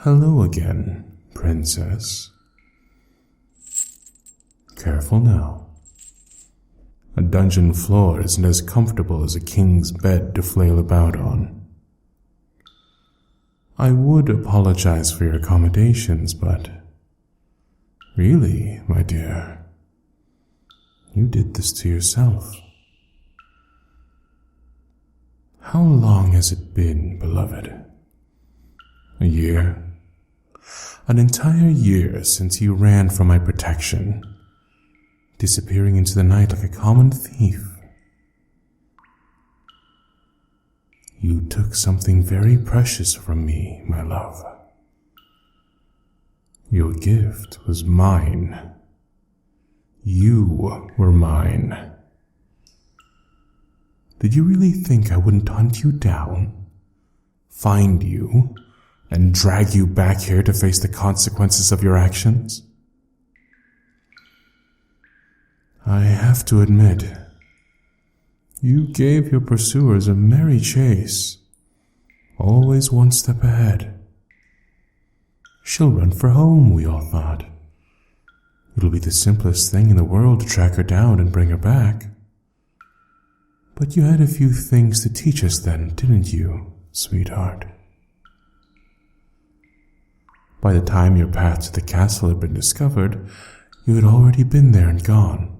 Hello again, princess. Careful now. A dungeon floor isn't as comfortable as a king's bed to flail about on. I would apologize for your accommodations, but really, my dear, you did this to yourself. How long has it been, beloved? A year? An entire year since you ran from my protection, disappearing into the night like a common thief. You took something very precious from me, my love. Your gift was mine. You were mine. Did you really think I wouldn't hunt you down, find you, and drag you back here to face the consequences of your actions? I have to admit, you gave your pursuers a merry chase, always one step ahead. She'll run for home, we all thought. It'll be the simplest thing in the world to track her down and bring her back. But you had a few things to teach us then, didn't you, sweetheart? By the time your path to the castle had been discovered, you had already been there and gone.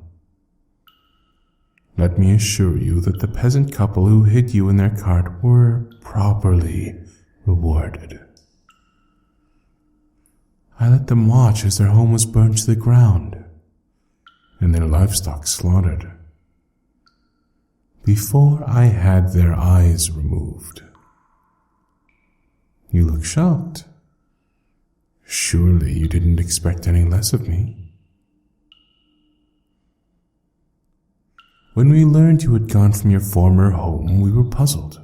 Let me assure you that the peasant couple who hid you in their cart were properly rewarded. I let them watch as their home was burned to the ground, and their livestock slaughtered, before I had their eyes removed. You look shocked. Surely you didn't expect any less of me. When we learned you had gone from your former home, we were puzzled.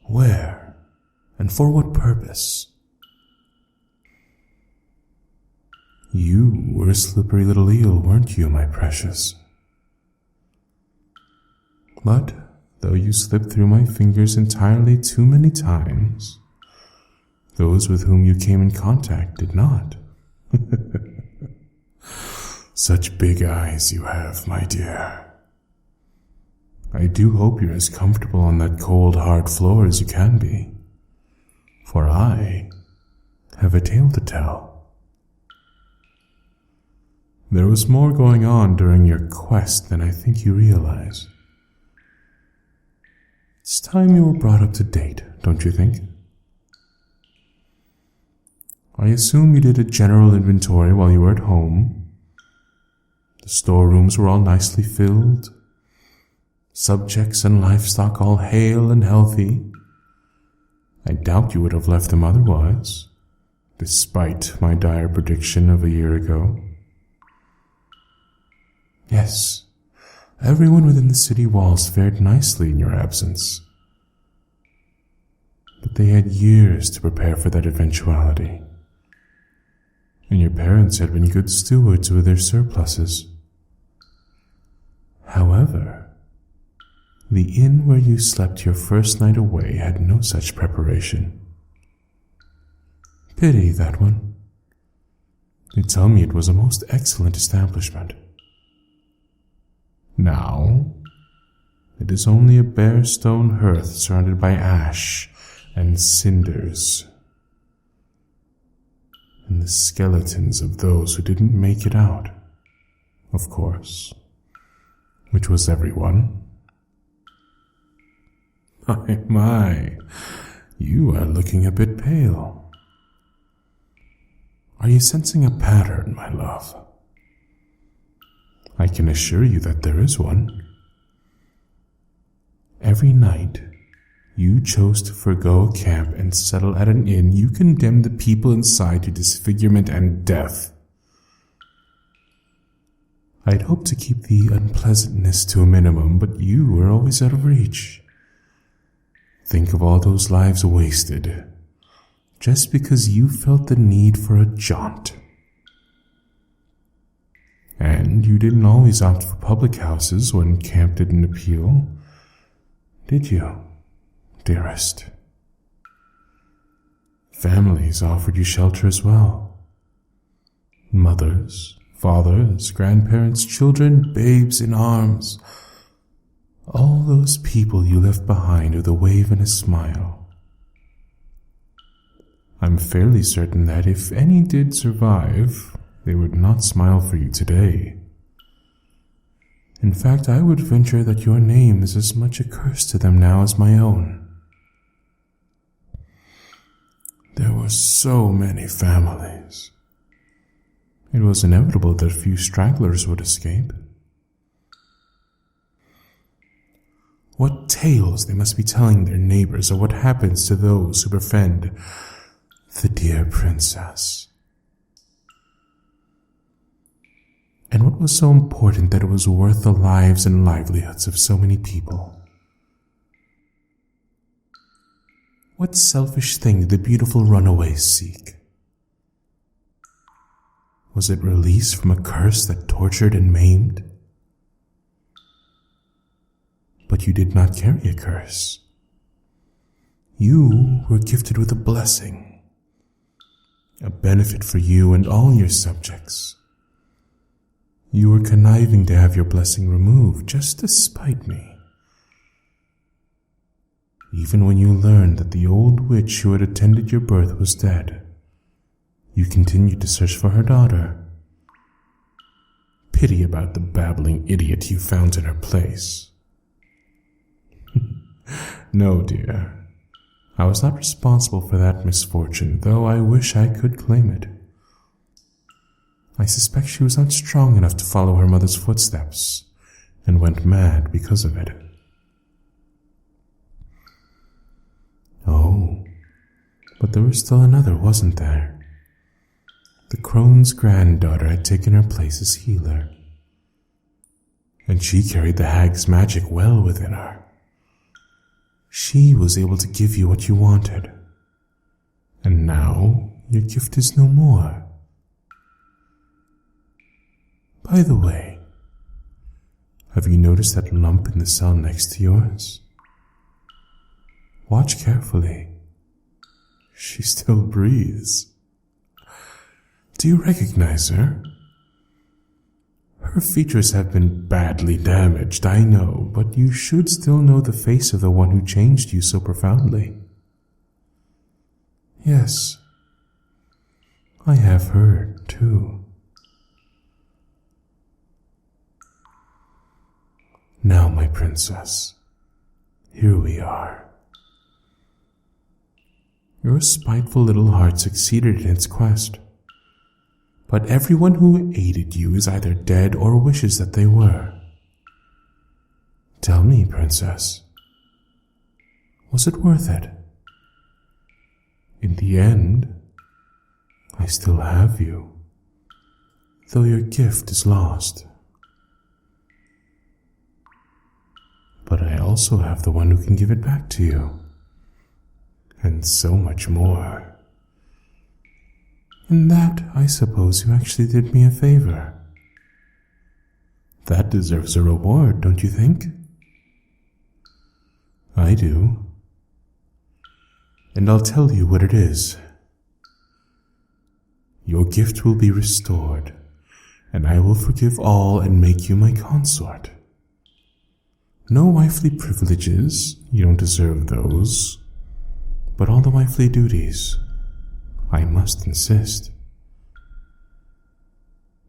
Where, and for what purpose? You were a slippery little eel, weren't you, my precious? But though you slipped through my fingers entirely too many times, those with whom you came in contact did not. Such big eyes you have, my dear. I do hope you're as comfortable on that cold, hard floor as you can be, for I have a tale to tell. There was more going on during your quest than I think you realize. It's time you were brought up to date, don't you think? I assume you did a general inventory while you were at home. The storerooms were all nicely filled, subjects and livestock all hale and healthy. I doubt you would have left them otherwise, despite my dire prediction of a year ago. Yes, everyone within the city walls fared nicely in your absence. But they had years to prepare for that eventuality. And your parents had been good stewards with their surpluses. However, the inn where you slept your first night away had no such preparation. Pity that one. They tell me it was a most excellent establishment. Now, it is only a bare stone hearth surrounded by ash and cinders, and the skeletons of those who didn't make it out, of course, which was everyone. My, you are looking a bit pale. Are you sensing a pattern, my love? I can assure you that there is one. Every night, you chose to forgo camp and settle at an inn. You condemned the people inside to disfigurement and death. I'd hoped to keep the unpleasantness to a minimum, but you were always out of reach. Think of all those lives wasted, just because you felt the need for a jaunt. And you didn't always opt for public houses when camp didn't appeal, did you, dearest? Families offered you shelter as well. Mothers, fathers, grandparents, children, babes in arms. All those people you left behind with a wave and a smile. I'm fairly certain that if any did survive, they would not smile for you today. In fact, I would venture that your name is as much a curse to them now as my own. There were so many families. It was inevitable that few stragglers would escape. What tales they must be telling their neighbors of what happens to those who befriend the dear princess. And what was so important that it was worth the lives and livelihoods of so many people? What selfish thing did the beautiful runaways seek? Was it release from a curse that tortured and maimed? But you did not carry a curse. You were gifted with a blessing, a benefit for you and all your subjects. You were conniving to have your blessing removed just to spite me. Even when you learned that the old witch who had attended your birth was dead, you continued to search for her daughter. Pity about the babbling idiot you found in her place. No, dear. I was not responsible for that misfortune, though I wish I could claim it. I suspect she was not strong enough to follow her mother's footsteps, and went mad because of it. Oh, but there was still another, wasn't there? The crone's granddaughter had taken her place as healer, and she carried the hag's magic well within her. She was able to give you what you wanted, and now your gift is no more. By the way, have you noticed that lump in the cell next to yours? Watch carefully. She still breathes. Do you recognize her? Her features have been badly damaged, I know, but you should still know the face of the one who changed you so profoundly. Yes, I have heard, too. Now, my princess, here we are. Your spiteful little heart succeeded in its quest, but everyone who aided you is either dead or wishes that they were. Tell me, princess, was it worth it? In the end, I still have you, though your gift is lost. But I also have the one who can give it back to you, and so much more. In that, I suppose you actually did me a favor. That deserves a reward, don't you think? I do. And I'll tell you what it is. Your gift will be restored, and I will forgive all and make you my consort. No wifely privileges, you don't deserve those, but all the wifely duties, I must insist.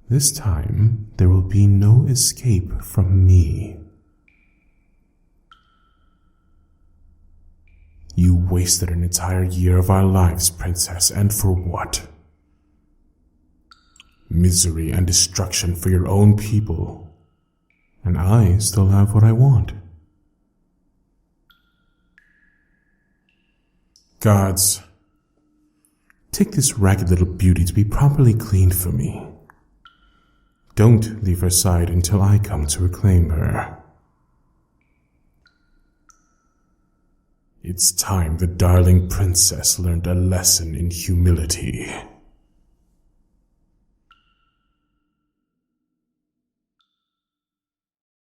This time, there will be no escape from me. You wasted an entire year of our lives, princess, and for what? Misery and destruction for your own people, and I still have what I want. Guards, take this ragged little beauty to be properly cleaned for me. Don't leave her side until I come to reclaim her. It's time the darling princess learned a lesson in humility.